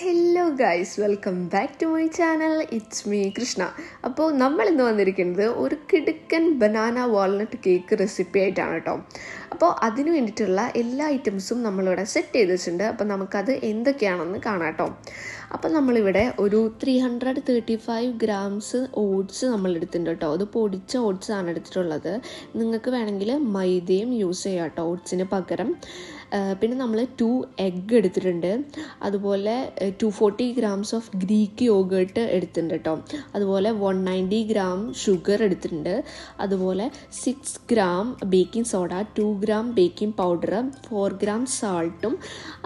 Hello guys, welcome back to my channel. It's me Krishna. അപ്പോൾ നമ്മൾ ഇന്ന് വന്നിരിക്കുന്നത് ഒരു കിടുക്കൻ ബനാന വാൾനട്ട് കേക്ക് റെസിപ്പി ആയിട്ടാണ് കേട്ടോ. അപ്പോൾ അതിന് വേണ്ടിയിട്ടുള്ള എല്ലാ ഐറ്റംസും നമ്മളിവിടെ സെറ്റ് ചെയ്ത് വെച്ചിട്ടുണ്ട്. അപ്പോൾ നമുക്കത് എന്തൊക്കെയാണെന്ന് കാണാം കേട്ടോ. അപ്പോൾ നമ്മളിവിടെ ഒരു 335 ഗ്രാംസ് ഓട്സ് നമ്മളെടുത്തിട്ടുണ്ട് കേട്ടോ. അത് പൊടിച്ച ഓട്സ് ആണ് എടുത്തിട്ടുള്ളത്. നിങ്ങൾക്ക് വേണമെങ്കിൽ മൈദയും യൂസ് ചെയ്യാം കേട്ടോ ഓട്സിന് പകരം. പിന്നെ നമ്മൾ 2 എഗ്ഗ് എടുത്തിട്ടുണ്ട്. അതുപോലെ 240 ഗ്രാംസ് ഓഫ് ഗ്രീക്ക് യോഗേർട്ട് എടുത്തിട്ടുണ്ട് കേട്ടോ. അതുപോലെ 190 ഗ്രാം ഷുഗർ എടുത്തിട്ടുണ്ട്. അതുപോലെ 6 gram baking soda, 2 gram baking powder, 4 gram സാൾട്ടും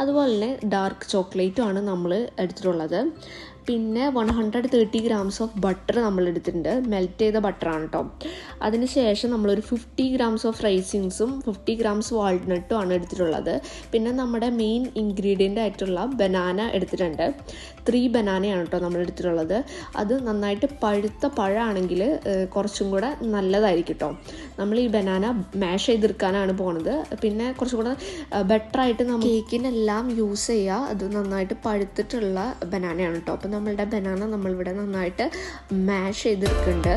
അതുപോലെ തന്നെ ഡാർക്ക് ചോക്ലേറ്റും ആണ് നമ്മൾ എടുത്തിട്ടുള്ളത്. പിന്നെ 130 ഗ്രാംസ് ഓഫ് ബട്ടർ നമ്മൾ എടുത്തിട്ടുണ്ട്. മെൽറ്റ് ചെയ്ത ബട്ടറാണ് കേട്ടോ. അതിന് ശേഷം നമ്മളൊരു 50 ഗ്രാംസ് ഓഫ് റൈസിൻസും 50 ഗ്രാംസ് വാൾനട്ടും ആണ് എടുത്തിട്ടുള്ളത്. പിന്നെ നമ്മുടെ മെയിൻ ഇൻഗ്രീഡിയൻ്റ് ആയിട്ടുള്ള ബനാന എടുത്തിട്ടുണ്ട്. 3 ബനാനയാണ് കേട്ടോ നമ്മൾ എടുത്തിട്ടുള്ളത്. അത് നന്നായിട്ട് പഴുത്ത പഴമാണെങ്കിൽ കുറച്ചും കൂടെ നല്ലതായിരിക്കും കേട്ടോ. നമ്മൾ ഈ ബനാന മാഷ് ചെയ്തെടുക്കാനാണ് പോണത്. പിന്നെ കുറച്ചും കൂടെ ബെറ്ററായിട്ട് നമ്മൾ കേക്കിനെല്ലാം യൂസ് ചെയ്യുക. അത് നന്നായിട്ട് പഴുത്തിട്ടുള്ള ബനാനയാണ് കേട്ടോ. അപ്പം നമ്മളുടെ ബനാന നമ്മളിവിടെ നന്നായിട്ട് മാഷ് ചെയ്തെടുക്കുന്നുണ്ട്.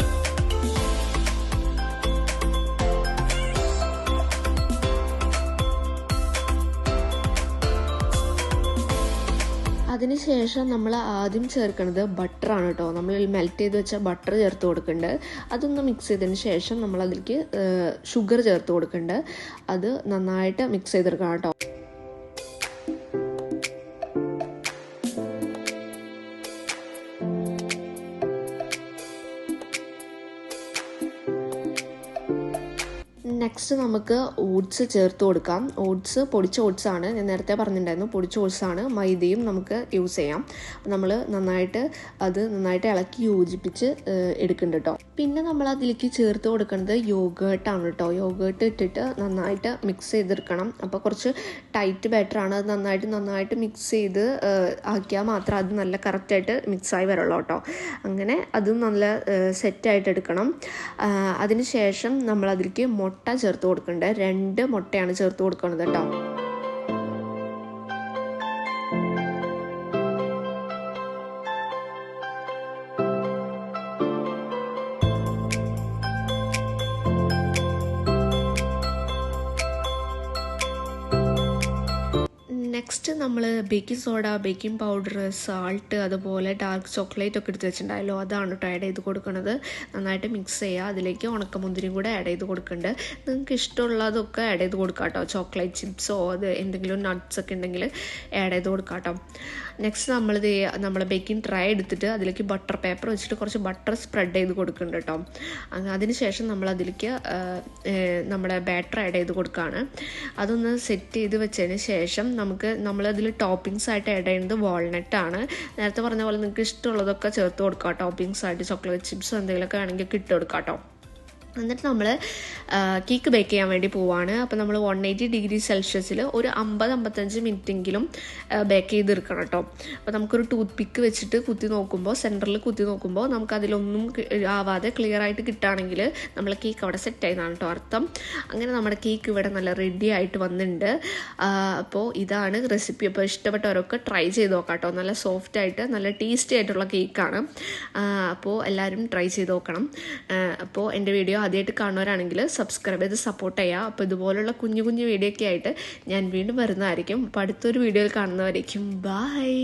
അതിനുശേഷം നമ്മൾ ആദ്യം ചേർക്കുന്നത് ബട്ടറാണ് കേട്ടോ. നമ്മൾ മെൽറ്റ് ചെയ്ത് വെച്ച ബട്ടർ ചേർത്ത് കൊടുക്കുന്നുണ്ട്. അതൊന്ന് മിക്സ് ചെയ്തതിന് ശേഷം നമ്മൾ അതിലേക്ക് ഷുഗർ ചേർത്ത് കൊടുക്കുന്നുണ്ട്. അത് നന്നായിട്ട് മിക്സ് ചെയ്തെടുക്കണം കേട്ടോ. നെക്സ്റ്റ് നമുക്ക് ഓട്സ് ചേർത്ത് കൊടുക്കാം. ഓട്സ് പൊടിച്ച ഓട്സാണ്, ഞാൻ നേരത്തെ പറഞ്ഞിട്ടുണ്ടായിരുന്നു. പൊടിച്ച ഓട്സാണ്. മൈദയും നമുക്ക് യൂസ് ചെയ്യാം. നമ്മൾ നന്നായിട്ട് ഇളക്കി യോജിപ്പിച്ച് എടുക്കുന്നുണ്ട് കേട്ടോ. പിന്നെ നമ്മൾ അതിലേക്ക് ചേർത്ത് കൊടുക്കുന്നത് യോഗേർട്ടാണ് കേട്ടോ. യോഗേർട്ട് ഇട്ടിട്ട് നന്നായിട്ട് മിക്സ് ചെയ്തെടുക്കണം. അപ്പോൾ കുറച്ച് ടൈറ്റ് ബാറ്ററാണ്. അത് നന്നായിട്ട് മിക്സ് ചെയ്ത് ആക്കിയാൽ മാത്രം അത് നല്ല കറക്റ്റായിട്ട് മിക്സായി വരുള്ളൂ കേട്ടോ. അങ്ങനെ അത് നല്ല സെറ്റായിട്ട് എടുക്കണം. അതിന് ശേഷം നമ്മൾ അതിലേക്ക് മുട്ട ചേർത്ത് കൊടുക്കുന്നുണ്ട്. 2 മുട്ടയാണ് ചേർത്ത് കൊടുക്കുന്നത് കേട്ടോ. നെക്സ്റ്റ് നമ്മൾ baking soda, baking powder, salt, അതുപോലെ ഡാർക്ക് ചോക്ലേറ്റ് ഒക്കെ എടുത്ത് വെച്ചിട്ടുണ്ടായല്ലോ, അതാണ് കേട്ടോ ആഡ് ചെയ്ത് കൊടുക്കുന്നത്. നന്നായിട്ട് മിക്സ് ചെയ്യുക. അതിലേക്ക് ഉണക്കമുന്തിരിയും കൂടെ ആഡ് ചെയ്ത് കൊടുക്കുന്നുണ്ട്. നിങ്ങൾക്ക് ഇഷ്ടമുള്ളതൊക്കെ ആഡ് ചെയ്ത് കൊടുക്കാം കേട്ടോ. ചോക്ലേറ്റ് ചിപ്സോ അത് എന്തെങ്കിലും നട്ട്സ് ഒക്കെ ഉണ്ടെങ്കിൽ ആഡ് ചെയ്ത് കൊടുക്കാം കേട്ടോ. നെക്സ്റ്റ് നമ്മൾ ബേക്കിംഗ് ട്രേ എടുത്തിട്ട് അതിലേക്ക് ബട്ടർ പേപ്പർ വെച്ചിട്ട് കുറച്ച് ബട്ടർ സ്പ്രെഡ് ചെയ്ത് കൊടുക്കുന്നുണ്ട് കേട്ടോ. അതിനുശേഷം നമ്മൾ അതിലേക്ക് നമ്മുടെ ബാറ്റർ ആഡ് ചെയ്ത് കൊടുക്കുകയാണ്. അതൊന്ന് സെറ്റ് ചെയ്ത് വെച്ചതിന് ശേഷം നമ്മളതിൽ ടോപ്പിങ്സ് ആയിട്ട് ആഡ് ചെയ്യുന്നത് വാൾനട്ടാണ്. നേരത്തെ പറഞ്ഞ പോലെ നിങ്ങൾക്ക് ഇഷ്ടമുള്ളതൊക്കെ ചേർത്ത് കൊടുക്കാം. ടോപ്പിങ്സ് ആയിട്ട് ചോക്ലേറ്റ് ചിപ്സ് എന്തെങ്കിലുമൊക്കെ ആണെങ്കിൽ ഇട്ട് കൊടുക്കാം കേട്ടോ. എന്നിട്ട് നമ്മൾ കേക്ക് ബേക്ക് ചെയ്യാൻ വേണ്ടി പോവാണ്. അപ്പോൾ നമ്മൾ 180 ഡിഗ്രി സെൽഷ്യസിൽ ഒരു 50-55 മിനിറ്റെങ്കിലും ബേക്ക് ചെയ്തെടുക്കണം കേട്ടോ. അപ്പോൾ നമുക്കൊരു ടൂത്ത് പിക്ക് വെച്ചിട്ട് സെൻറ്ററിൽ കുത്തി നോക്കുമ്പോൾ നമുക്കതിലൊന്നും ആവാതെ ക്ലിയർ ആയിട്ട് കിട്ടുകയാണെങ്കിൽ നമ്മളെ കേക്ക് അവിടെ സെറ്റായതാണ് കേട്ടോ അർത്ഥം. അങ്ങനെ നമ്മുടെ കേക്ക് ഇവിടെ നല്ല റെഡി ആയിട്ട് വന്നിട്ടുണ്ട്. അപ്പോൾ ഇതാണ് റെസിപ്പി. അപ്പോൾ ഇഷ്ടപ്പെട്ടവരൊക്കെ ട്രൈ ചെയ്ത് നോക്കാം കേട്ടോ. നല്ല സോഫ്റ്റ് ആയിട്ട് നല്ല ടേസ്റ്റി ആയിട്ടുള്ള കേക്കാണ്. അപ്പോൾ എല്ലാവരും ട്രൈ ചെയ്ത് നോക്കണം. അപ്പോൾ എൻ്റെ വീഡിയോ ആദ്യമായിട്ട് കാണുന്നവരാണെങ്കിൽ സബ്സ്ക്രൈബ് ചെയ്ത് സപ്പോർട്ട് ചെയ്യുക. അപ്പോൾ ഇതുപോലുള്ള കുഞ്ഞു വീഡിയോ ഒക്കെ ആയിട്ട് ഞാൻ വീണ്ടും വരുന്നതായിരിക്കും. അപ്പോൾ അടുത്തൊരു വീഡിയോയിൽ കാണുന്നവരേക്കും ബൈ.